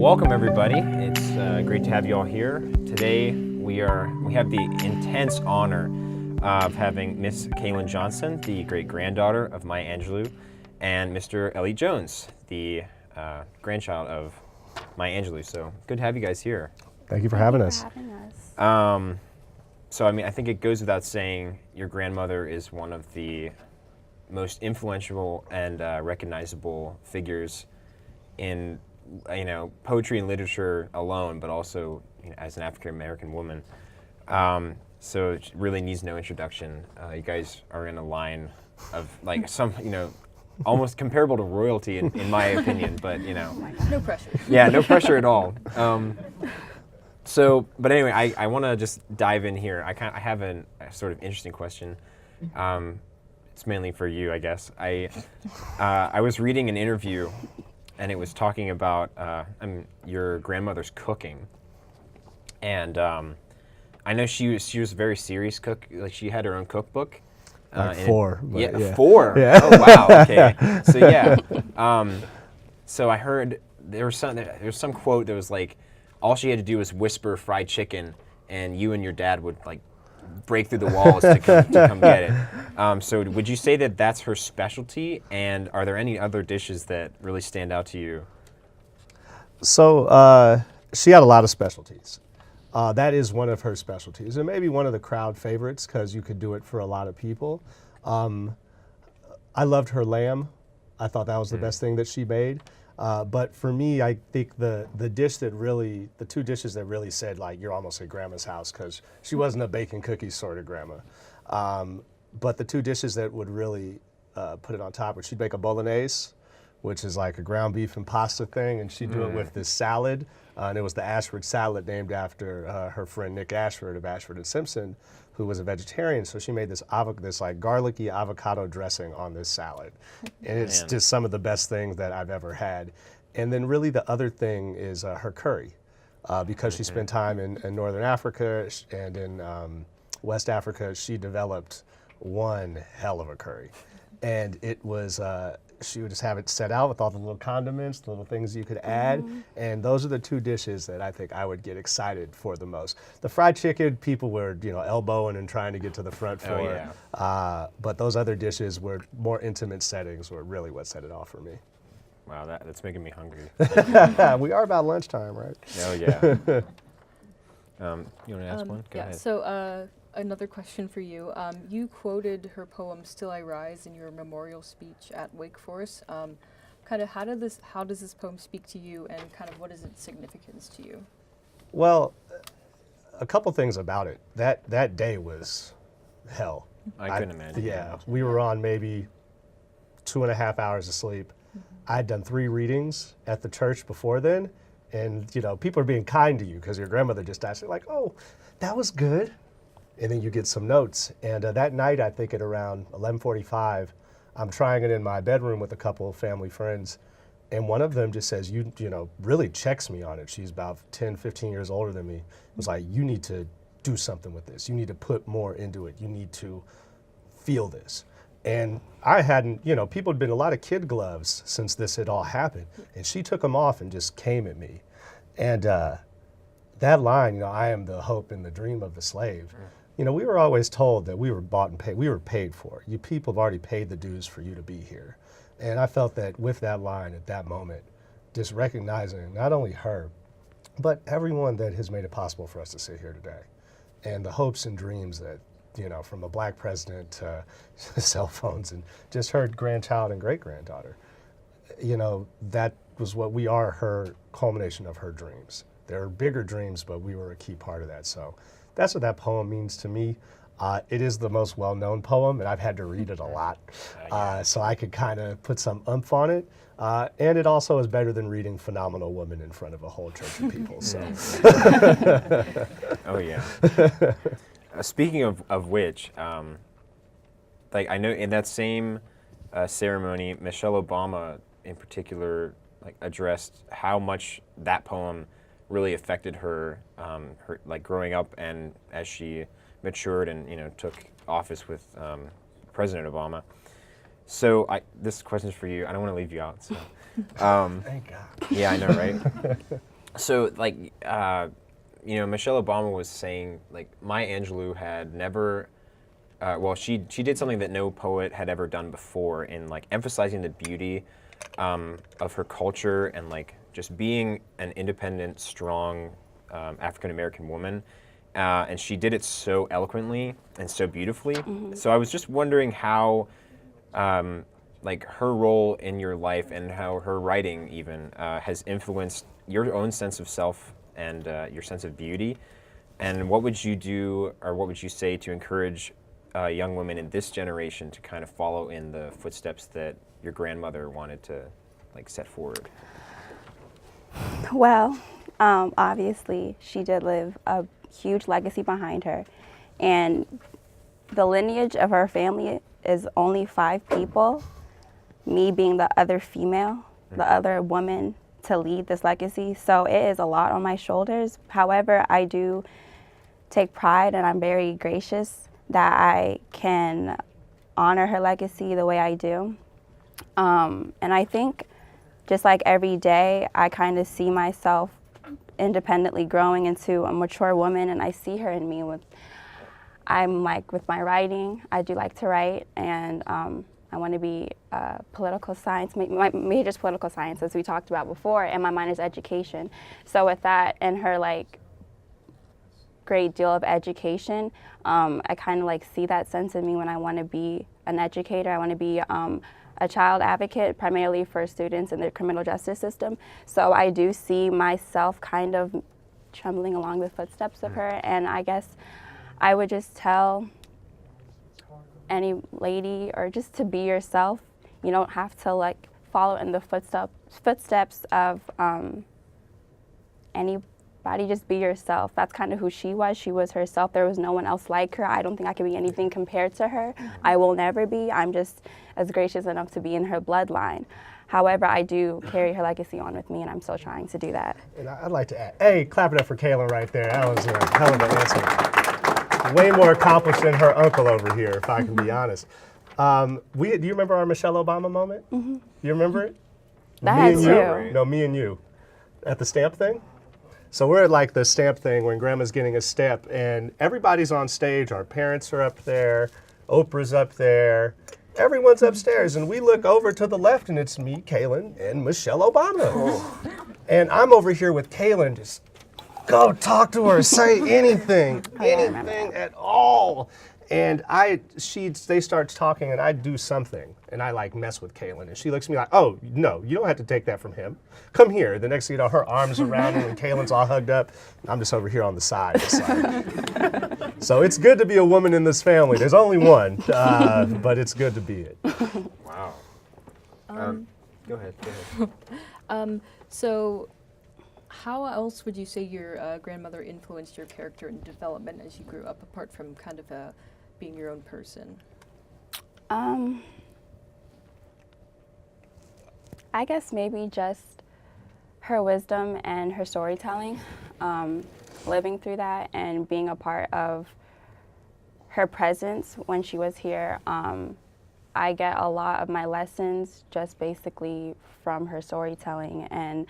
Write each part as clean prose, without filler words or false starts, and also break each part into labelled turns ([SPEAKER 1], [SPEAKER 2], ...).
[SPEAKER 1] welcome everybody. It's great to have you all here. Today we have the intense honor of having Miss Caylin Johnson, the great-granddaughter of Maya Angelou, and Mr. Elliott Jones, the grandchild of Maya Angelou. So good to have you guys here.
[SPEAKER 2] Thank you for having us.
[SPEAKER 1] So I mean, I think it goes without saying your grandmother is one of the most influential and recognizable figures in poetry and literature alone, but also as an African American woman. So it really needs no introduction. You guys are in a line of like some almost comparable to royalty in my opinion, but
[SPEAKER 3] no pressure.
[SPEAKER 1] Yeah, no pressure at all. But anyway, I want to just dive in here. I have a sort of interesting question. It's mainly for you, I guess. I was reading an interview, and it was talking about your grandmother's cooking, and I know she was a very serious cook. Like she had her own cookbook.
[SPEAKER 2] Four.
[SPEAKER 1] Yeah, 4.
[SPEAKER 2] Yeah.
[SPEAKER 1] Oh wow. Okay. So yeah. So I heard there was some quote that was like, all she had to do was whisper fried chicken, and you and your dad would like break through the walls to come get it. So would you say that that's her specialty? And are there any other dishes that really stand out to you?
[SPEAKER 2] So she had a lot of specialties. That is one of her specialties, and maybe one of the crowd favorites because you could do it for a lot of people. I loved her lamb. I thought that was the best thing that she made. But for me, I think the two dishes that really said like you're almost at grandma's house, because she wasn't a bacon cookies sort of grandma. But the two dishes that would really put it on top were she'd make a bolognese, which is like a ground beef and pasta thing, and she'd do it with this salad. And it was the Ashford salad, named after her friend Nick Ashford of Ashford and Simpson, who was a vegetarian. So she made this like garlicky avocado dressing on this salad. And it's just some of the best things that I've ever had. And then really the other thing is her curry, because she spent time in Northern Africa and in West Africa. She developed one hell of a curry. And it was, she would just have it set out with all the little condiments, the little things you could add. And those are the two dishes that I think I would get excited for the most. The fried chicken, people were, elbowing and trying to get to the front for.
[SPEAKER 1] Oh, yeah.
[SPEAKER 2] But those other dishes were more intimate settings were really what set it off for me.
[SPEAKER 1] Wow, that's making me hungry.
[SPEAKER 2] We are about lunchtime, right?
[SPEAKER 1] Oh, yeah. You want to ask one? Go ahead.
[SPEAKER 3] So another question for you. You quoted her poem "Still I Rise" in your memorial speech at Wake Forest. Kind of how does this poem speak to you, and kind of what is its significance to you?
[SPEAKER 2] Well, a couple things about it. That day was hell.
[SPEAKER 1] I couldn't imagine.
[SPEAKER 2] Yeah, we were on maybe 2.5 hours of sleep. I'd done 3 readings at the church before then, and people are being kind to you because your grandmother just asked you like, "Oh, that was good." And then you get some notes. And that night, I think at around 11:45, I'm trying it in my bedroom with a couple of family friends. And one of them just says, really checks me on it. She's about 10, 15 years older than me. It was like, you need to do something with this. You need to put more into it. You need to feel this. And I hadn't, people had been a lot of kid gloves since this had all happened. And she took them off and just came at me. And that line, I am the hope and the dream of the slave. We were always told that we were bought and paid. We were paid for. You people have already paid the dues for you to be here. And I felt that with that line at that moment, just recognizing not only her, but everyone that has made it possible for us to sit here today. And the hopes and dreams that, from a black president to cell phones and just her grandchild and great-granddaughter, that was what we are, her culmination of her dreams. There are bigger dreams, but we were a key part of that. So that's what that poem means to me. It is the most well-known poem, and I've had to read it a lot, so I could kind of put some oomph on it. And it also is better than reading Phenomenal Woman in front of a whole church of people. So.
[SPEAKER 1] Oh yeah. Speaking of which, like I know in that same ceremony, Michelle Obama in particular addressed how much that poem really affected her, like growing up and as she matured and took office with President Obama. So this question is for you. I don't want to leave you out. So,
[SPEAKER 2] thank God.
[SPEAKER 1] Yeah, I know, right? So like, Michelle Obama was saying like Maya Angelou had never. Well, she did something that no poet had ever done before in like emphasizing the beauty of her culture and like just being an independent, strong African American woman. And she did it so eloquently and so beautifully. So I was just wondering how, like, her role in your life and how her writing even has influenced your own sense of self and your sense of beauty. And what would you do, or what would you say to encourage young women in this generation to kind of follow in the footsteps that your grandmother wanted to, like, set forward?
[SPEAKER 4] Well, obviously, she did leave a huge legacy behind her. And the lineage of her family is only 5 people, me being the other female, the other woman to lead this legacy. So it is a lot on my shoulders. However, I do take pride and I'm very gracious that I can honor her legacy the way I do. And I think just like every day, I kind of see myself independently growing into a mature woman, and I see her in me with my writing. I do like to write, and I want to be political science. My major is political science, as we talked about before, and my minor is education. So with that and her like great deal of education, I kind of like see that sense in me when I want to be an educator. I want to be a child advocate, primarily for students in the criminal justice system. So I do see myself kind of trembling along the footsteps of her, and I guess I would just tell any lady, or just to be yourself. You don't have to like follow in the footsteps of anybody. Just be yourself. That's kind of who she was. She was herself. There was no one else like her. I don't think I could be anything compared to her. I will never be. I'm just as gracious enough to be in her bloodline. However, I do carry her legacy on with me, and I'm still trying to do that.
[SPEAKER 2] And I'd like to add, hey, clap it up for Caylin right there. That was a hell of an answer. Way more accomplished than her uncle over here, if I can be honest. Do you remember our Michelle Obama moment? Mm-hmm. You remember it?
[SPEAKER 4] That
[SPEAKER 2] Me and
[SPEAKER 4] too.
[SPEAKER 2] you? No, me and you. At the stamp thing? So we're at like the stamp thing when Grandma's getting a stamp, and everybody's on stage. Our parents are up there. Oprah's up there. Everyone's upstairs, and we look over to the left, and it's me, Caylin, and Michelle Obama. And I'm over here with Caylin, just go talk to her, say anything, anything at all. And they start talking, and I do something, and I like mess with Caylin, and she looks at me like, oh, no, you don't have to take that from him. Come here. The next thing you know, her arms around him, and Kaylin's all hugged up. I'm just over here on the side. Just like. So it's good to be a woman in this family. There's only one, but it's good to be it.
[SPEAKER 1] Wow. Go ahead.
[SPEAKER 3] So how else would you say your grandmother influenced your character and development as you grew up, apart from kind of being your own person?
[SPEAKER 4] I guess maybe just her wisdom and her storytelling, living through that and being a part of her presence when she was here. I get a lot of my lessons just basically from her storytelling and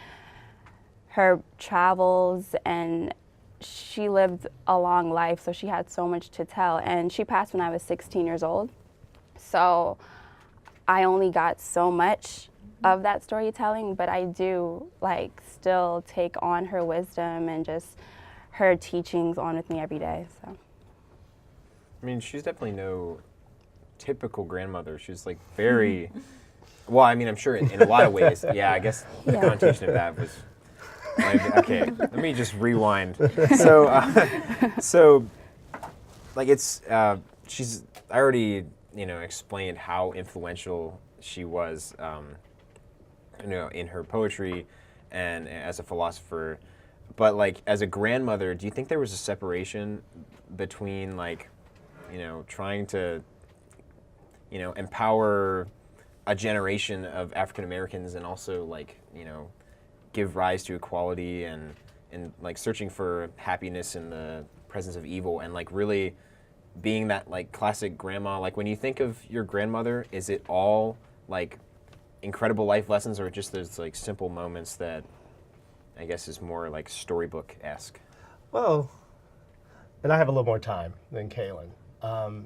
[SPEAKER 4] her travels, and she lived a long life, so she had so much to tell. And she passed when I was 16 years old. So I only got so much of that storytelling, but I do like still take on her wisdom and just her teachings on with me every day. So
[SPEAKER 1] I mean, she's definitely no typical grandmother. She's like very, well, I mean, I'm sure in a lot of ways, yeah, I guess the connotation of that was, like, okay, let me just rewind. So like it's, I already, explained how influential she was, in her poetry and as a philosopher. But like as a grandmother, do you think there was a separation between like, trying to, empower a generation of African Americans and also like, give rise to equality and like searching for happiness in the presence of evil, and like really being that like classic grandma? Like when you think of your grandmother, is it all like incredible life lessons, or just those like simple moments that I guess, is more like storybook-esque?
[SPEAKER 2] Well, and I have a little more time than Caylin.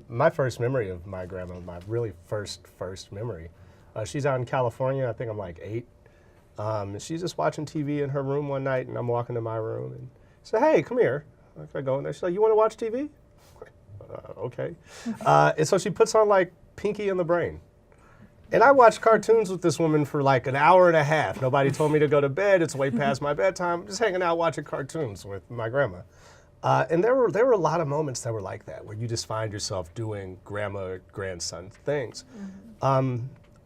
[SPEAKER 2] My first memory of my grandma, my really first memory, she's out in California. I think I'm like 8. She's just watching TV in her room one night, and I'm walking to my room, and she said, "Hey, come here." I go in there. She's like, "You want to watch TV?" Okay. And so she puts on like Pinky and the Brain. And I watched cartoons with this woman for like an hour and a half. Nobody told me to go to bed. It's way past my bedtime. I'm just hanging out watching cartoons with my grandma. And there were a lot of moments that were like that, where you just find yourself doing grandma, grandson things.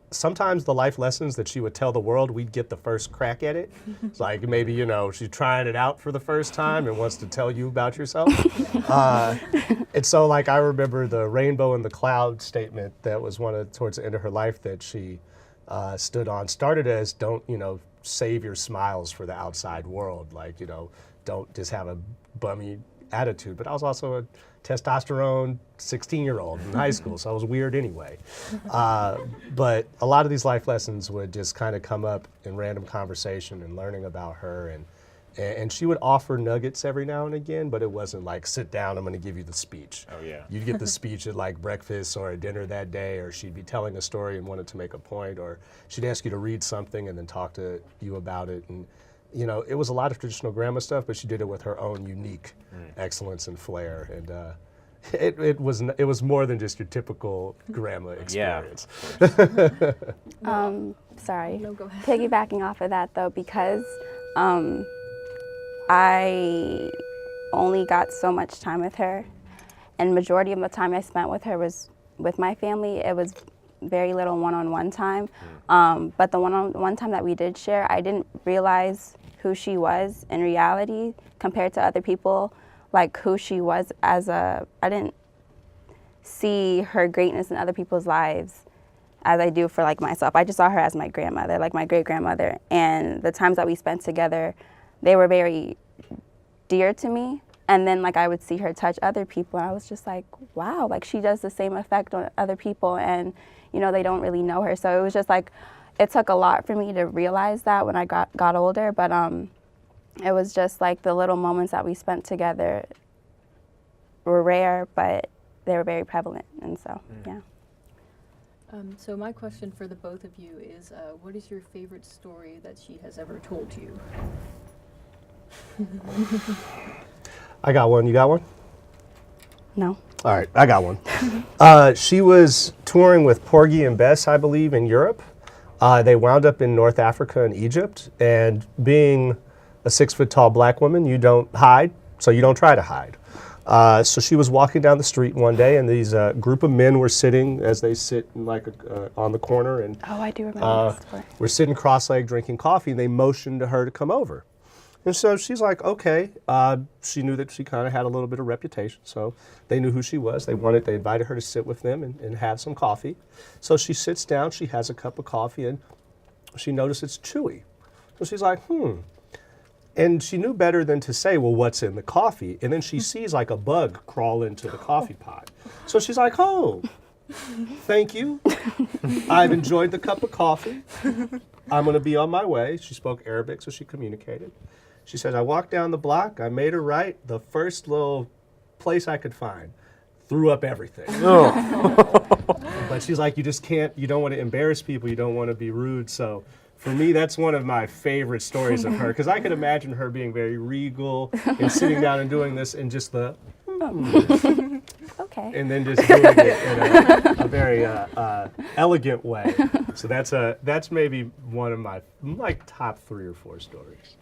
[SPEAKER 2] Sometimes the life lessons that she would tell the world, we'd get the first crack at it. It's like maybe, you know, she's trying it out for the first time and wants to tell you about yourself. And so like I remember the rainbow in the cloud statement that was towards the end of her life that she stood on, started as don't, you know, save your smiles for the outside world. Like, you know, don't just have a bummy attitude. But I was also a testosterone 16-year-old in high school, so I was weird anyway. But a lot of these life lessons would just kind of come up in random conversation and learning about her, and she would offer nuggets every now and again, but it wasn't like, sit down, I'm going to give you the speech.
[SPEAKER 1] Oh, yeah.
[SPEAKER 2] You'd get the speech at like breakfast or at dinner that day, or she'd be telling a story and wanted to make a point, or she'd ask you to read something and then talk to you about it. And you know, it was a lot of traditional grandma stuff, but she did it with her own unique excellence and flair. And it was more than just your typical grandma experience.
[SPEAKER 4] Sorry.
[SPEAKER 3] No, go ahead.
[SPEAKER 4] Piggybacking off of that though, because I only got so much time with her, and majority of the time I spent with her was with my family. It was very little one-on-one time. But the one-on-one time that we did share, I didn't realize who she was in reality compared to other people, like who she was I didn't see her greatness in other people's lives as I do for like myself. I just saw her as my grandmother, like my great-grandmother. And the times that we spent together, they were very dear to me. And then like I would see her touch other people, and I was just like, wow, like she does the same effect on other people, and you know, they don't really know her. So it was just like, it took a lot for me to realize that when I got older, but it was just like the little moments that we spent together were rare, but they were very prevalent, and so, yeah.
[SPEAKER 3] So my question for the both of you is, what is your favorite story that she has ever told you?
[SPEAKER 2] I got one. You got one?
[SPEAKER 4] No.
[SPEAKER 2] All right, I got one. She was touring with Porgy and Bess, I believe, in Europe. They wound up in North Africa and Egypt, and being a 6-foot-tall black woman, you don't hide, so you don't try to hide. So she was walking down the street one day, and these group of men were sitting, as they sit in like on the corner, and
[SPEAKER 4] Oh, I do remember this story.
[SPEAKER 2] we're sitting cross-legged drinking coffee, and they motioned to her to come over. And so she's like, okay. She knew that she kind of had a little bit of reputation, so they knew who she was. They invited her to sit with them and have some coffee. So she sits down, she has a cup of coffee, and she noticed it's chewy. So she's like, And she knew better than to say, well, what's in the coffee? And then she sees like a bug crawl into the coffee pot. So she's like, oh, thank you. I've enjoyed the cup of coffee. I'm going to be on my way. She spoke Arabic, so she communicated. She said, I walked down the block, I made a right, the first little place I could find, threw up everything. But she's like, you just can't, you don't want to embarrass people, you don't want to be rude. So for me, that's one of my favorite stories of her, because I could imagine her being very regal and sitting down and doing this in just the,
[SPEAKER 4] Okay.
[SPEAKER 2] and then just doing it in a very elegant way. So that's maybe one of my like top 3 or 4 stories.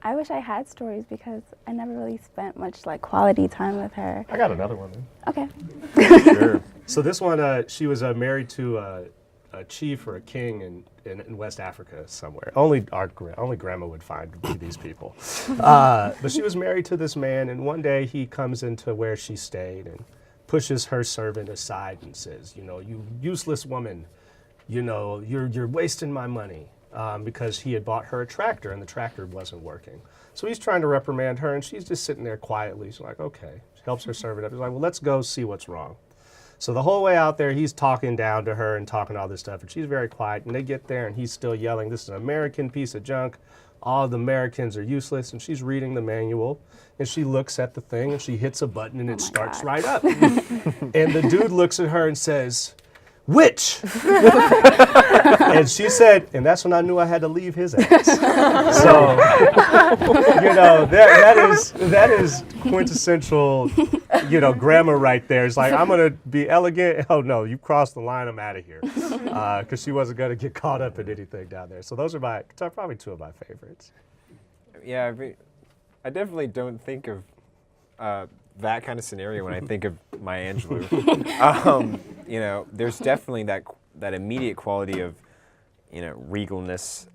[SPEAKER 4] I wish I had stories because I never really spent much like quality time with her.
[SPEAKER 2] I got another one then.
[SPEAKER 4] Okay.
[SPEAKER 1] Sure.
[SPEAKER 2] So this one, she was married to a chief or a king in West Africa somewhere. Only grandma would find these people. But she was married to this man, and one day he comes into where she stayed and pushes her servant aside and says, you know, you useless woman, you know, you're wasting my money. Because he had bought her a tractor and the tractor wasn't working. So he's trying to reprimand her, and she's just sitting there quietly. She's like, okay. She helps her servant up. He's like, well, let's go see what's wrong. So the whole way out there, he's talking down to her and talking all this stuff, and she's very quiet. And they get there, and he's still yelling, this is an American piece of junk, all the Americans are useless, and she's reading the manual, and she looks at the thing, and she hits a button, and it starts
[SPEAKER 4] God.
[SPEAKER 2] right up. And the dude looks at her and says, "Which?" And she said, and that's when I knew I had to leave his ass. So, you know, that is quintessential, you know, grammar right there. It's like, I'm gonna be elegant. Oh no, you crossed the line. I'm out of here, because she wasn't gonna get caught up in anything down there. So those are probably two of my favorites.
[SPEAKER 1] Yeah, I definitely don't think of that kind of scenario when I think of my Angelou. You know, there's definitely that immediate quality of, you know, regalness,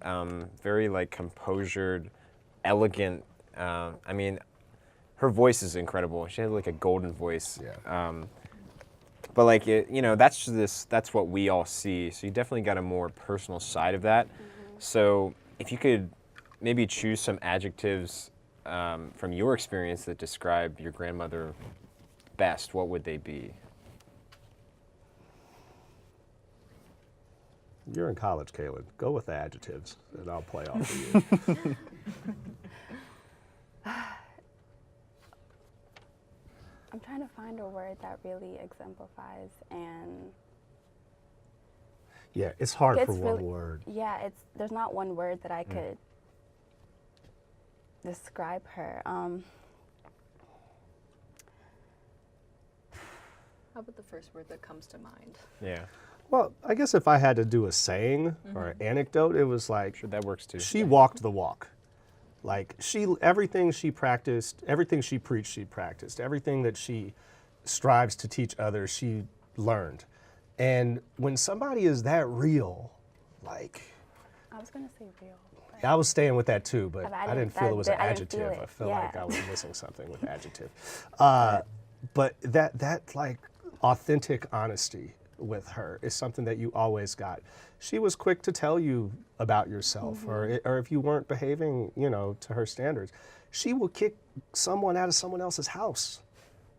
[SPEAKER 1] very like composured, elegant. I mean, her voice is incredible. She had like a golden voice.
[SPEAKER 2] Yeah.
[SPEAKER 1] But like you know, that's what we all see. So you definitely got a more personal side of that. So if you could maybe choose some adjectives from your experience that describe your grandmother best, what would they be?
[SPEAKER 2] You're in college, Caylin. Go with the adjectives, and I'll play off of you.
[SPEAKER 4] I'm trying to find a word that really exemplifies and
[SPEAKER 2] Yeah, it's hard for
[SPEAKER 4] it's
[SPEAKER 2] one
[SPEAKER 4] really-
[SPEAKER 2] word.
[SPEAKER 4] yeah, there's not one word that I could describe her.
[SPEAKER 3] How about the first word that comes to mind?
[SPEAKER 1] Yeah,
[SPEAKER 2] Well, I guess if I had to do a saying or an anecdote, it was like,
[SPEAKER 1] sure, that works too.
[SPEAKER 2] she walked the walk. Like everything she practiced, everything she preached, she practiced. Everything that she strives to teach others, she learned. And when somebody is that real, like,
[SPEAKER 4] I was gonna say real.
[SPEAKER 2] I was staying with that too, but
[SPEAKER 4] I
[SPEAKER 2] I didn't feel it was an
[SPEAKER 4] I didn't feel
[SPEAKER 2] adjective.
[SPEAKER 4] it.
[SPEAKER 2] I feel
[SPEAKER 4] Yeah.
[SPEAKER 2] like I was missing something with adjective. But that like authentic honesty with her is something that you always got. She was quick to tell you about yourself, or if you weren't behaving, you know, to her standards. She will kick someone out of someone else's house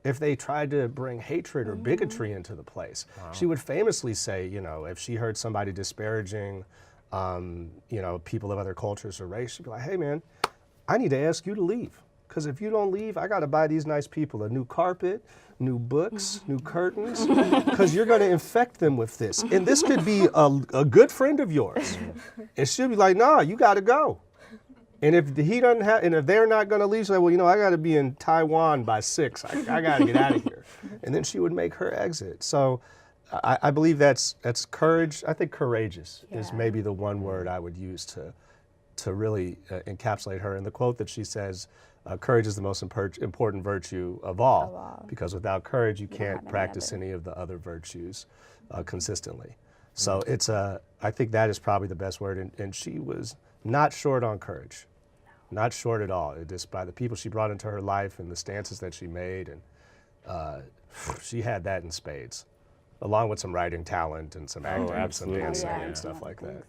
[SPEAKER 2] if they tried to bring hatred or bigotry into the place. She would famously say, you know, if she heard somebody disparaging, you know, people of other cultures or race, she'd be like, "Hey man, I need to ask you to leave. Because if you don't leave, I got to buy these nice people a new carpet, new books, new curtains, because you're going to infect them with this. And this could be a good friend of yours." And she'll be like, "Nah, you got to go." And if he doesn't have, and if they're not going to leave, she'll say, "Well, you know, I got to be in Taiwan by 6. I got to get out of here." And then she would make her exit. So I believe that's courage. I think courageous is
[SPEAKER 4] Yeah.
[SPEAKER 2] maybe the one word I would use to really encapsulate her. And the quote that she says, courage is the most important virtue of all, because without courage, you
[SPEAKER 4] don't
[SPEAKER 2] can't
[SPEAKER 4] have any
[SPEAKER 2] practice
[SPEAKER 4] other.
[SPEAKER 2] any of the other virtues consistently. So I think that is probably the best word. And she was not short on courage, not short at all. It just by the people she brought into her life and the stances that she made, and she had that in spades, along with some writing talent and some acting and some
[SPEAKER 1] absolutely.
[SPEAKER 2] dancing
[SPEAKER 4] Yeah.
[SPEAKER 2] and stuff like that.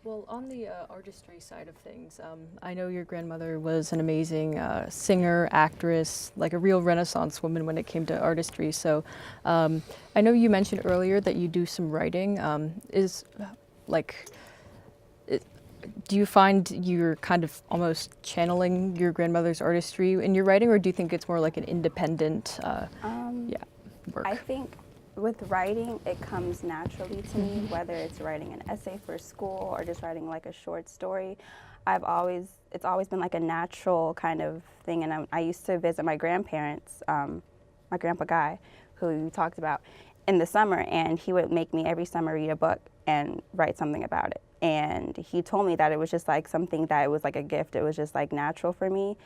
[SPEAKER 3] Well, on the artistry side of things, I know your grandmother was an amazing singer, actress, like a real Renaissance woman when it came to artistry. So I know you mentioned earlier that you do some writing. Do you find you're kind of almost channeling your grandmother's artistry in your writing, or do you think it's more like an independent work?
[SPEAKER 4] I think with writing, it comes naturally to me, whether it's writing an essay for school or just writing like a short story. It's always been like a natural kind of thing. And I used to visit my grandparents, my grandpa Guy, who you talked about, in the summer, and he would make me every summer read a book and write something about it. And he told me that it was just like something that it was like a gift. It was just like natural for me.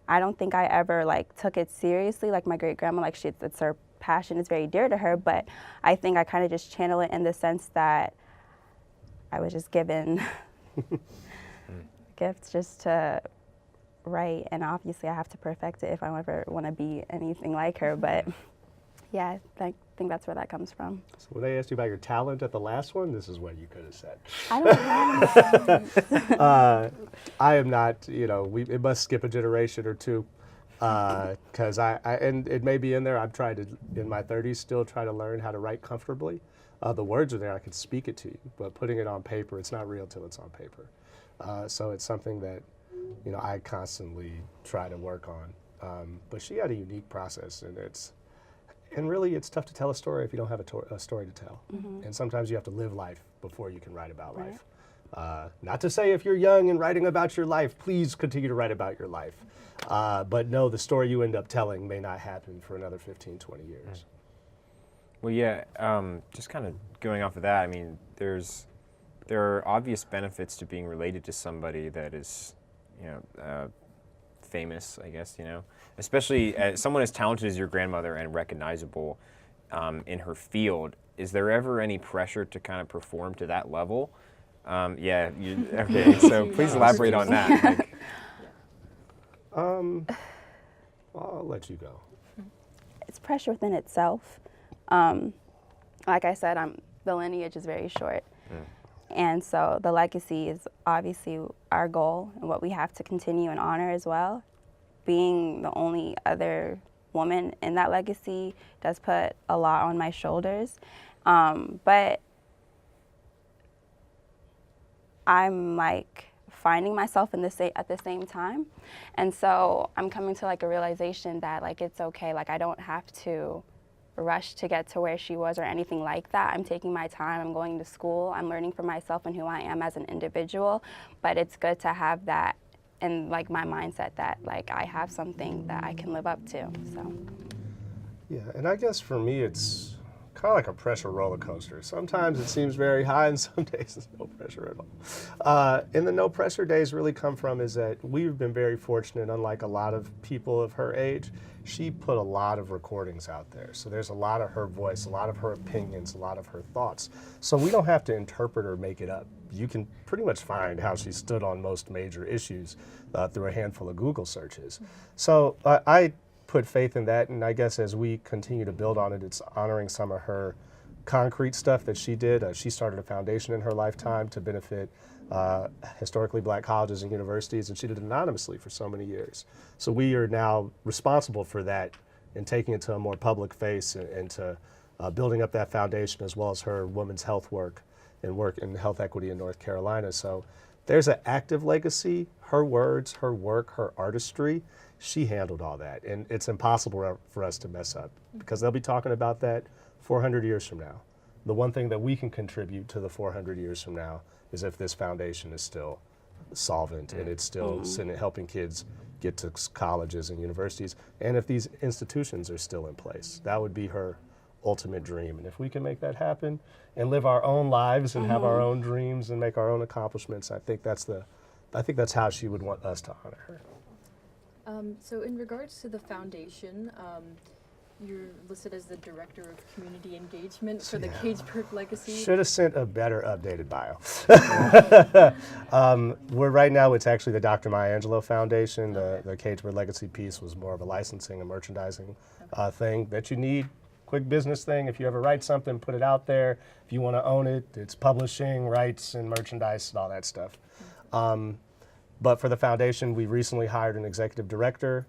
[SPEAKER 4] I don't think I ever like took it seriously, like my great grandma, like it's her passion is very dear to her, but I think I kind of just channel it in the sense that I was just given gifts just to write, and obviously I have to perfect it if I ever want to be anything like her, but yeah, I think that's where that comes from.
[SPEAKER 2] So when they asked you about your talent at the last one, this is what you could have said.
[SPEAKER 4] I don't know.
[SPEAKER 2] I am not, you know, it must skip a generation or two, because and it may be in there. I've tried to, in my 30s, still try to learn how to write comfortably. The words are there, I can speak it to you, but putting it on paper, it's not real till it's on paper. So it's something that, you know, I constantly try to work on. But she had a unique process, and really it's tough to tell a story if you don't have a story to tell. And sometimes you have to live life before you can write about life. Not to say if you're young and writing about your life, please continue to write about your life. But no, the story you end up telling may not happen for another 15, 20 years.
[SPEAKER 1] Well, yeah, just kind of going off of that, I mean, there are obvious benefits to being related to somebody that is, you know, famous, I guess, you know, especially someone as talented as your grandmother and recognizable in her field. Is there ever any pressure to kind of perform to that level? Yeah, okay, so please elaborate on that. Like,
[SPEAKER 2] I'll let you go.
[SPEAKER 4] It's pressure within itself. Like I said, the lineage is very short. And so the legacy is obviously our goal and what we have to continue and honor as well. Being the only other woman in that legacy does put a lot on my shoulders. But I'm like finding myself at the same time. And so I'm coming to like a realization that like it's okay, like I don't have to rush to get to where she was or anything like that. I'm taking my time, I'm going to school, I'm learning for myself and who I am as an individual, but it's good to have that in like my mindset that like I have something that I can live up to, so.
[SPEAKER 2] Yeah, and I guess for me it's kind of like a pressure roller coaster. Sometimes it seems very high and some days there's no pressure at all. And the no pressure days really come from is that we've been very fortunate, unlike a lot of people of her age, she put a lot of recordings out there. So there's a lot of her voice, a lot of her opinions, a lot of her thoughts. So we don't have to interpret or make it up. You can pretty much find how she stood on most major issues through a handful of Google searches. So I put faith in that, and I guess as we continue to build on it, it's honoring some of her concrete stuff that she did. She started a foundation in her lifetime to benefit historically black colleges and universities, and she did it anonymously for so many years. So we are now responsible for that and taking it to a more public face and to building up that foundation, as well as her women's health work and work in health equity in North Carolina. So there's an active legacy, her words, her work, her artistry. She handled all that, and it's impossible for us to mess up because they'll be talking about that 400 years from now. The one thing that we can contribute to the 400 years from now is if this foundation is still solvent and it's still helping kids get to colleges and universities, and if these institutions are still in place. That would be her ultimate dream. And if we can make that happen and live our own lives and have our own dreams and make our own accomplishments, I think that's how she would want us to honor her.
[SPEAKER 3] So in regards to the foundation, you're listed as the Director of Community Engagement for the Cageburg Legacy.
[SPEAKER 2] Should have sent a better updated bio. Right now it's actually the Dr. Maya Angelou Foundation. The Cageburg Legacy piece was more of a licensing and merchandising thing that you need. Quick business thing. If you ever write something, put it out there. If you want to own it, it's publishing, rights, and merchandise and all that stuff. But for the foundation, we recently hired an executive director.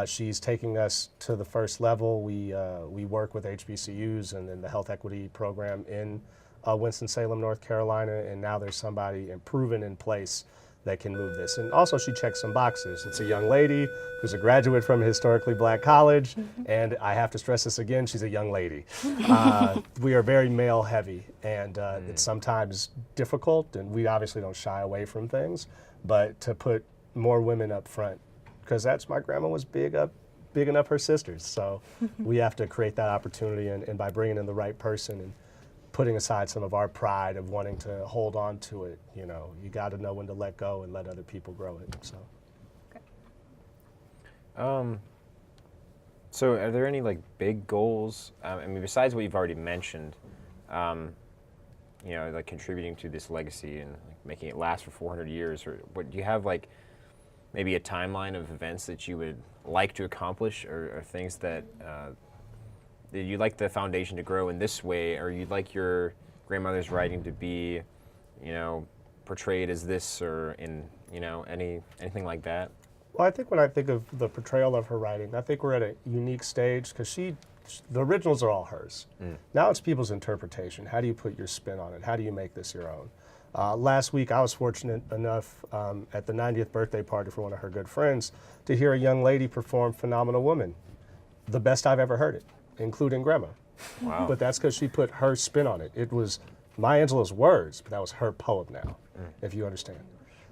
[SPEAKER 2] She's taking us to the first level. We work with HBCUs and then the health equity program in Winston-Salem, North Carolina, and now there's somebody proven in place that can move this. And also she checks some boxes. It's a young lady who's a graduate from a historically black college, and I have to stress this again, she's a young lady. We are very male heavy, and it's sometimes difficult, and we obviously don't shy away from things, but to put more women up front, because that's my grandma was bigging up her sisters. So we have to create that opportunity, and by bringing in the right person and putting aside some of our pride of wanting to hold on to it, you know, you got to know when to let go and let other people grow it. So.
[SPEAKER 1] Okay. So are there any like big goals? I mean, besides what you've already mentioned, you know, like contributing to this legacy and like, making it last for 400 years, or what do you have like? Maybe a timeline of events that you would like to accomplish, or things that you'd like the foundation to grow in this way, or you'd like your grandmother's writing to be, you know, portrayed as this, or in, you know, anything like that?
[SPEAKER 2] Well, I think when I think of the portrayal of her writing, I think we're at a unique stage because the originals are all hers. Now it's people's interpretation. How do you put your spin on it? How do you make this your own? Last week, I was fortunate enough at the 90th birthday party for one of her good friends to hear a young lady perform Phenomenal Woman, the best I've ever heard it, including Grandma.
[SPEAKER 1] Wow.
[SPEAKER 2] But that's because she put her spin on it. It was Maya Angelou's words, but that was her poem now, if you understand.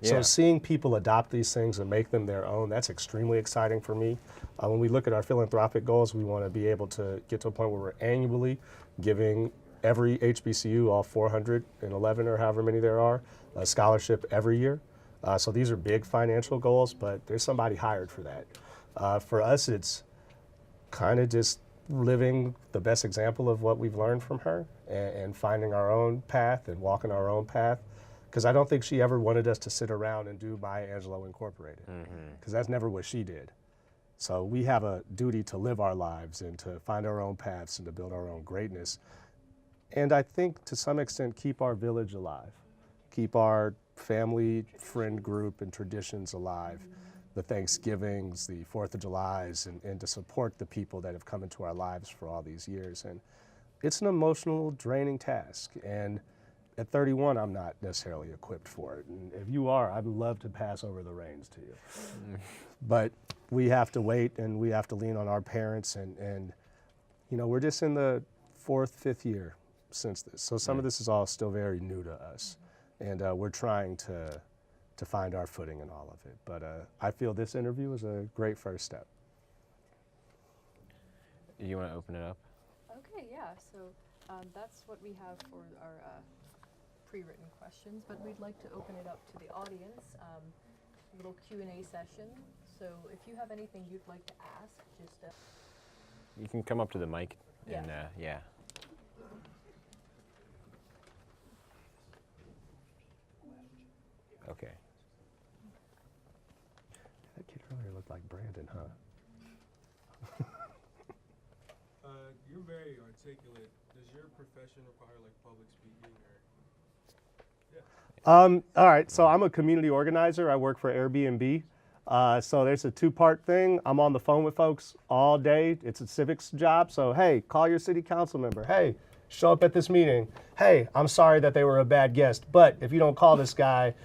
[SPEAKER 2] So
[SPEAKER 1] Yeah.
[SPEAKER 2] seeing people adopt these things and make them their own, that's extremely exciting for me. When we look at our philanthropic goals, we want to be able to get to a point where we're annually giving every HBCU, all 411 or however many there are, a scholarship every year. So these are big financial goals, but there's somebody hired for that. For us, it's kind of just living the best example of what we've learned from her and finding our own path and walking our own path. Because I don't think she ever wanted us to sit around and do Maya Angelou Incorporated, because that's never what she did. So we have a duty to live our lives and to find our own paths and to build our own greatness. And I think to some extent keep our village alive, keep our family, friend group and traditions alive, the Thanksgivings, the 4th of Julys, and to support the people that have come into our lives for all these years. And it's an emotional, draining task. And at 31, I'm not necessarily equipped for it. And if you are, I'd love to pass over the reins to you. But we have to wait and we have to lean on our parents. And you know, we're just in the 4th, 5th year since this. So some of this is all still very new to us. And we're trying to find our footing in all of it. But I feel this interview is a great first step.
[SPEAKER 1] You want to open it up?
[SPEAKER 3] Okay, yeah. So that's what we have for our pre-written questions, but we'd like to open it up to the audience, a little Q&A session. So if you have anything you'd like to ask, just
[SPEAKER 1] You can come up to the mic
[SPEAKER 3] Yeah.
[SPEAKER 1] and yeah. Okay.
[SPEAKER 2] That kid earlier looked like Brandon, huh?
[SPEAKER 5] You're very articulate. Does your profession require like public speaking or?
[SPEAKER 2] All right, so I'm a community organizer. I work for Airbnb. So there's a 2-part thing. I'm on the phone with folks all day. It's a civics job. So, hey, call your city council member. Hey, show up at this meeting. Hey, I'm sorry that they were a bad guest, but if you don't call this guy,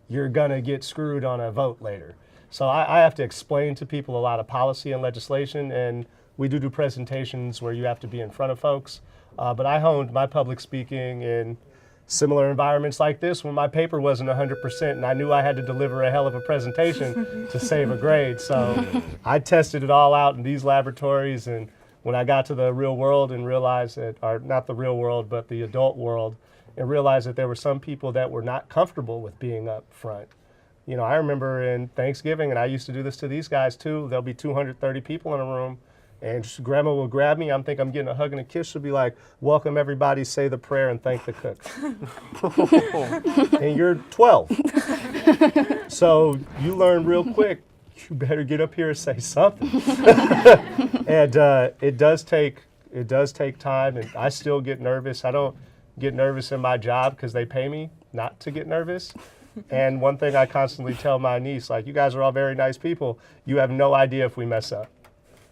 [SPEAKER 2] you're gonna get screwed on a vote later. So I have to explain to people a lot of policy and legislation, and we do presentations where you have to be in front of folks. But I honed my public speaking in similar environments like this when my paper wasn't 100% and I knew I had to deliver a hell of a presentation to save a grade. So I tested it all out in these laboratories, and when I got to the real world and realized that, or not the real world, but the adult world, and realized that there were some people that were not comfortable with being up front. You know, I remember in Thanksgiving, and I used to do this to these guys too, there'll be 230 people in a room, and Grandma will grab me. I'm getting a hug and a kiss. She'll be like, welcome everybody, say the prayer and thank the cook. And you're 12. So you learn real quick, you better get up here and say something. And it does take time, and I still get nervous. I don't get nervous in my job because they pay me not to get nervous. And one thing I constantly tell my niece, like, you guys are all very nice people. You have no idea if we mess up.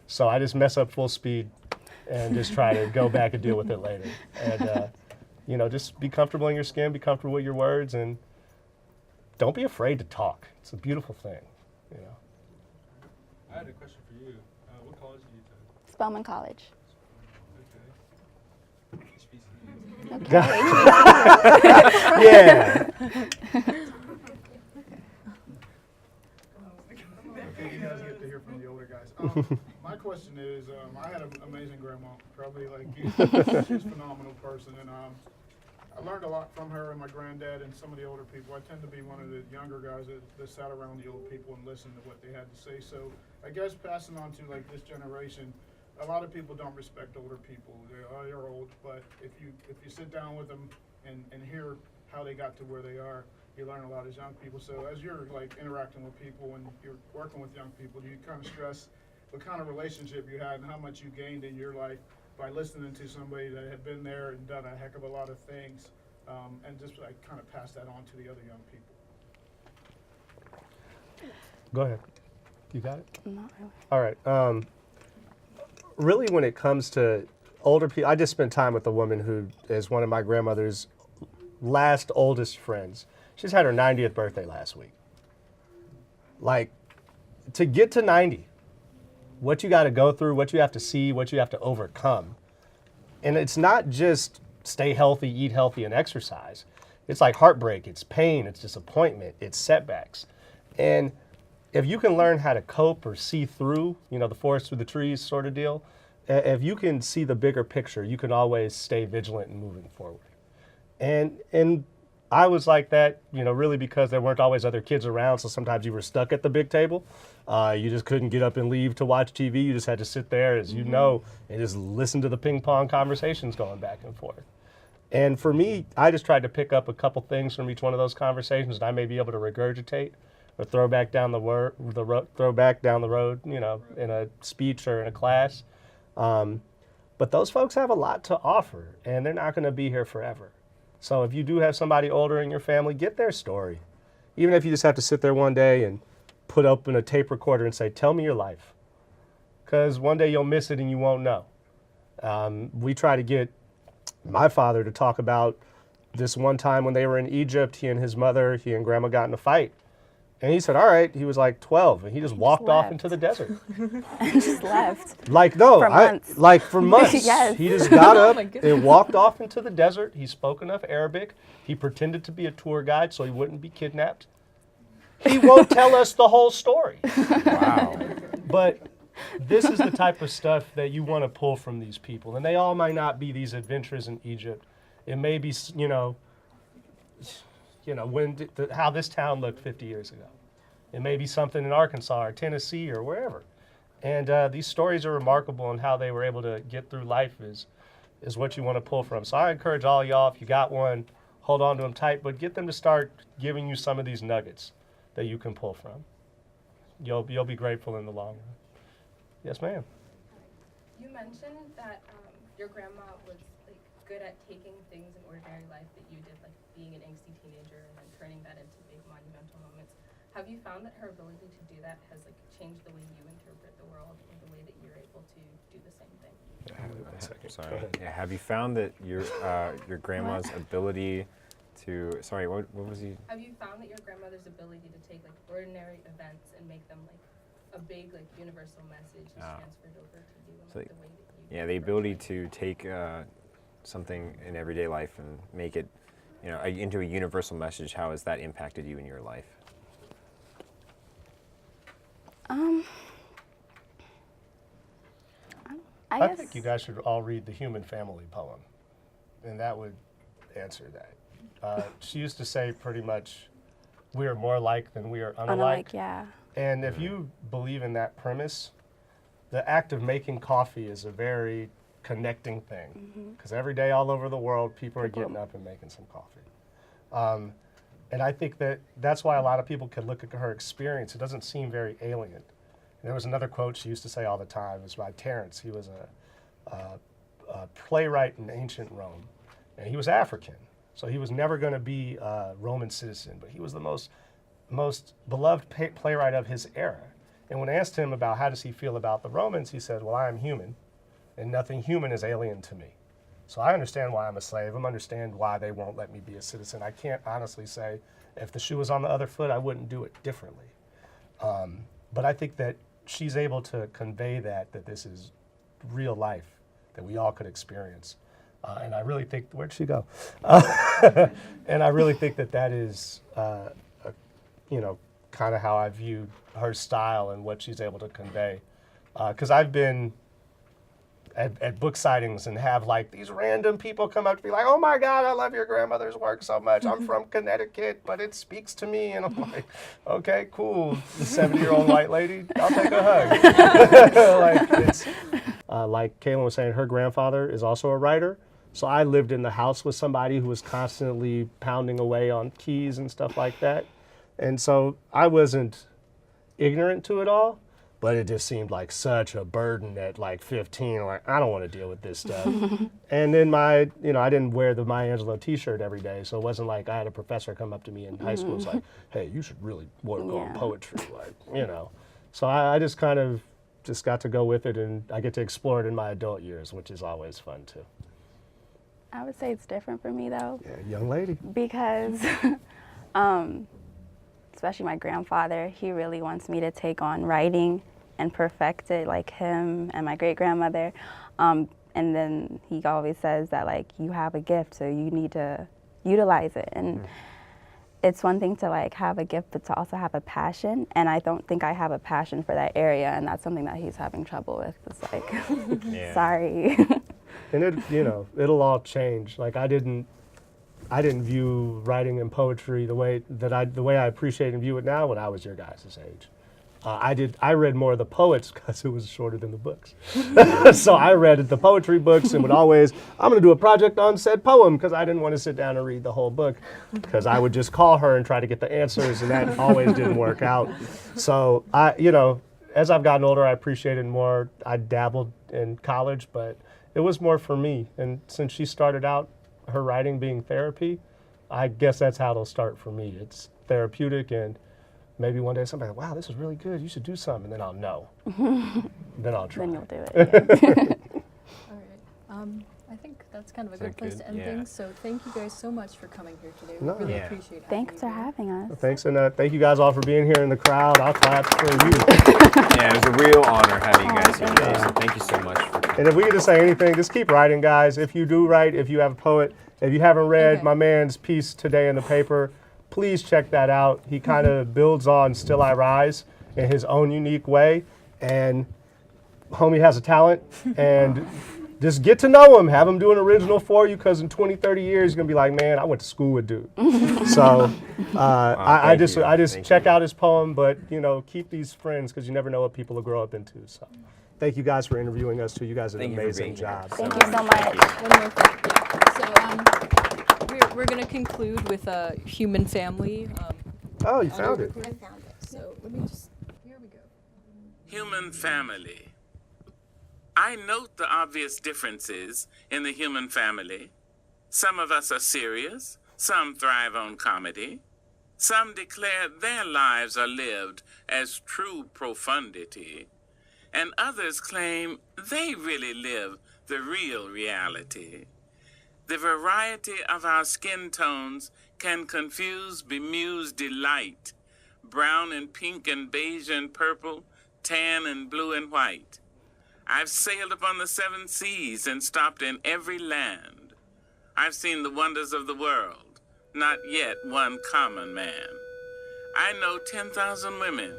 [SPEAKER 2] So I just mess up full speed and just try to go back and deal with it later. And, you know, just be comfortable in your skin, be comfortable with your words, and don't be afraid to talk. It's a beautiful thing, you know.
[SPEAKER 5] I had a question for you. What college do you attend?
[SPEAKER 4] Spelman College.
[SPEAKER 5] Okay.
[SPEAKER 4] Okay.
[SPEAKER 2] Yeah.
[SPEAKER 6] Okay, you guys get to hear from the older guys. My question is, I had an amazing grandma, probably like you. She's a phenomenal person, and I learned a lot from her and my granddad and some of the older people. I tend to be one of the younger guys that sat around the old people and listened to what they had to say. So I guess passing on to like this generation, a lot of people don't respect older people. They're old, but if you sit down with them and hear how they got to where they are, you learn a lot as young people. So as you're like interacting with people and you're working with young people, do you kind of stress what kind of relationship you had and how much you gained in your life by listening to somebody that had been there and done a heck of a lot of things, and just like kind of pass that on to the other young people?
[SPEAKER 2] Go ahead. You got it?
[SPEAKER 4] Not really.
[SPEAKER 2] All right. Really, when it comes to older people, I just spent time with a woman who is one of my grandmother's last oldest friends. She's had her 90th birthday last week. Like, to get to 90, what you got to go through, what you have to see, what you have to overcome. And it's not just stay healthy, eat healthy, and exercise. It's like heartbreak, it's pain, it's disappointment, it's setbacks. And if you can learn how to cope or see through, you know, the forest through the trees sort of deal, if you can see the bigger picture, you can always stay vigilant and moving forward. And I was like that, you know, really because there weren't always other kids around, so sometimes you were stuck at the big table. You just couldn't get up and leave to watch TV. You just had to sit there, as you know, and just listen to the ping pong conversations going back and forth. And for me, I just tried to pick up a couple things from each one of those conversations that I may be able to regurgitate or throw back down the road, you know, in a speech or in a class. But those folks have a lot to offer, and they're not going to be here forever. So if you do have somebody older in your family, get their story. Even if you just have to sit there one day and put up in a tape recorder and say, tell me your life. Because one day you'll miss it and you won't know. We try to get my father to talk about this one time when they were in Egypt. He and his mother, he and grandma got in a fight. And he said, all right, he was like 12, and he just walked off into the desert.
[SPEAKER 4] And just left.
[SPEAKER 2] Like, no,
[SPEAKER 4] For months.
[SPEAKER 2] like for months.
[SPEAKER 4] Yes.
[SPEAKER 2] He just got
[SPEAKER 3] Oh
[SPEAKER 2] up
[SPEAKER 3] my goodness.
[SPEAKER 2] and walked off into the desert. He spoke enough Arabic. He pretended to be a tour guide so he wouldn't be kidnapped. He won't tell us the whole story.
[SPEAKER 1] Wow.
[SPEAKER 2] But this is the type of stuff that you want to pull from these people. And they all might not be these adventures in Egypt. It may be, you know, how this town looked 50 years ago. It may be something in Arkansas or Tennessee or wherever. And these stories are remarkable, and how they were able to get through life is what you want to pull from. So I encourage all y'all, if you got one, hold on to them tight, but get them to start giving you some of these nuggets that you can pull from. You'll be grateful in the long run. Yes, ma'am.
[SPEAKER 7] You mentioned that your grandma was like good at taking things in ordinary life that you did, like being an angsty teenager and then turning that into big monumental moments. Have you found that her ability to do that has like changed the way you interpret the world or the way that you're able to do the same thing?
[SPEAKER 1] Sorry. Yeah, have you found that your grandma's ability to what was he?
[SPEAKER 7] Have you found that your grandmother's ability to take like ordinary events and make them like a big like universal message is transferred over to you and like, the way that you
[SPEAKER 1] Yeah, the ability to take something in everyday life and make it, you know, into a universal message. How has that impacted you in your life?
[SPEAKER 2] I think you guys should all read the Human Family poem, and that would answer that. She used to say pretty much, we are more alike than we are unalike.
[SPEAKER 4] Yeah.
[SPEAKER 2] And if you believe in that premise, the act of making coffee is a very connecting thing. Because every day all over the world, people are getting up and making some coffee. And I think that's why a lot of people can look at her experience. It doesn't seem very alien. And there was another quote she used to say all the time. It was by Terence. He was a playwright in ancient Rome. And he was African. So he was never going to be a Roman citizen. But he was the most beloved playwright of his era. And when I asked him about how does he feel about the Romans, he said, well, I am human, and nothing human is alien to me. So I understand why I'm a slave. I understand why they won't let me be a citizen. I can't honestly say if the shoe was on the other foot, I wouldn't do it differently. But I think that she's able to convey that this is real life that we all could experience. And I really think, where'd she go? And I really think that is, kind of how I view her style and what she's able to convey. Because I've been at book sightings and have like these random people come up to me like, oh my God, I love your grandmother's work so much. I'm from Connecticut, but it speaks to me. And I'm like, okay, cool. The 70-year-old white lady, I'll take a hug. Like Caylin was saying, her grandfather is also a writer. So I lived in the house with somebody who was constantly pounding away on keys and stuff like that. And so I wasn't ignorant to it all, but it just seemed like such a burden at like 15. Like, I don't want to deal with this stuff. And then I didn't wear the Maya Angelou t-shirt every day. So it wasn't like I had a professor come up to me in high school and was like, hey, you should really work on poetry. So I just kind of got to go with it, and I get to explore it in my adult years, which is always fun too.
[SPEAKER 4] I would say it's different for me though,
[SPEAKER 2] Yeah, young lady.
[SPEAKER 4] because especially my grandfather, he really wants me to take on writing and perfect it like him and my great grandmother. And then he always says that like you have a gift, so you need to utilize it. And it's one thing to like have a gift, but to also have a passion. And I don't think I have a passion for that area, and that's something that he's having trouble with. It's like,
[SPEAKER 1] Yeah.
[SPEAKER 4] sorry.
[SPEAKER 2] And it, you know, it'll all change. Like I didn't view writing and poetry the way I appreciate and view it now when I was your guys' age. I read more of the poets because it was shorter than the books. So I read the poetry books and would always, I'm going to do a project on said poem, because I didn't want to sit down and read the whole book, because I would just call her and try to get the answers, and that always didn't work out. So you know, as I've gotten older, I appreciate it more. I dabbled in college, but it was more for me. And since she started out her writing being therapy, I guess that's how it'll start for me. It's therapeutic, and maybe one day somebody, wow, this is really good, you should do something, and then I'll know. Then I'll try.
[SPEAKER 4] Then you'll do it. Yeah.
[SPEAKER 3] All right. I think that's kind of a good place to end
[SPEAKER 1] Yeah.
[SPEAKER 3] things. So thank you guys so much for coming here today. We
[SPEAKER 2] No.
[SPEAKER 3] really
[SPEAKER 1] Yeah.
[SPEAKER 3] appreciate it.
[SPEAKER 4] Thanks for having us.
[SPEAKER 2] Thanks, and thank you guys all for being here in the crowd. I'll clap for you.
[SPEAKER 1] Yeah, it was a real honor having you guys here
[SPEAKER 4] thank
[SPEAKER 1] today.
[SPEAKER 4] you.
[SPEAKER 1] So thank you so much for coming.
[SPEAKER 2] And if we could just say anything, just keep writing, guys. If you do write, if you have a poet, if you haven't read
[SPEAKER 3] Okay.
[SPEAKER 2] my man's piece today in the paper, please check that out. He kind of builds on Still I Rise in his own unique way. And homie has a talent. And just get to know him. Have him do an original for you, because in 20, 30 years, you're going to be like, man, I went to school with dude. So I
[SPEAKER 1] thank
[SPEAKER 2] just
[SPEAKER 1] you. Thank
[SPEAKER 2] check
[SPEAKER 1] you.
[SPEAKER 2] out his poem, but, you know, keep these friends, because you never know what people will grow up into. So thank you guys for interviewing us, too. You guys did an
[SPEAKER 1] Thank you for
[SPEAKER 2] amazing
[SPEAKER 1] being here.
[SPEAKER 2] job.
[SPEAKER 4] Thank you so much.
[SPEAKER 1] Thank you.
[SPEAKER 3] One more thing. Yeah. So we're going to conclude with a human family.
[SPEAKER 2] Oh, you found it.
[SPEAKER 3] I found it. So let me just, here we go.
[SPEAKER 8] Human family. I note the obvious differences in the human family. Some of us are serious, some thrive on comedy, some declare their lives are lived as true profundity, and others claim they really live the real reality. The variety of our skin tones can confuse bemused delight, brown and pink and beige and purple, tan and blue and white. I've sailed upon the 7 seas and stopped in every land. I've seen the wonders of the world, not yet one common man. I know 10,000 women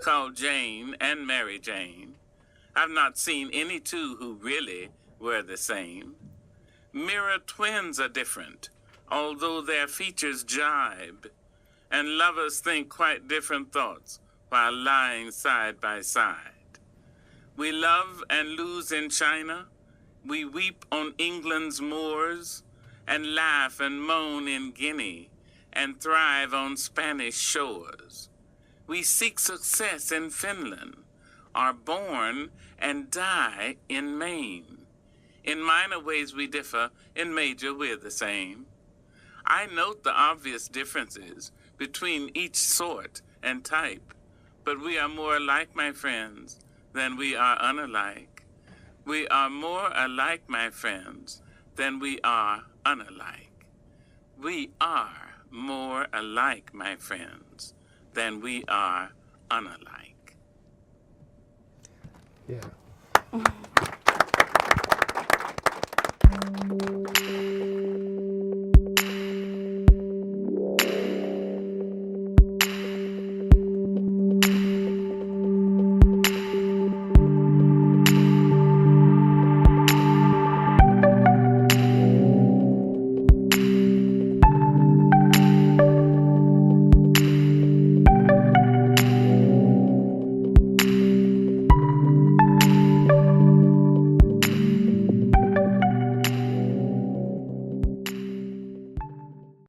[SPEAKER 8] called Jane and Mary Jane. I've not seen any two who really were the same. Mirror twins are different, although their features jibe, and lovers think quite different thoughts while lying side by side. We love and lose in China, we weep on England's moors, and laugh and moan in Guinea, and thrive on Spanish shores. We seek success in Finland, are born and die in Maine. In minor ways we differ, in major we're the same. I note the obvious differences between each sort and type, but we are more alike, my friends, than we are unalike. We are more alike, my friends, than we are unalike. We are more alike, my friends, than we are unalike.
[SPEAKER 2] Yeah.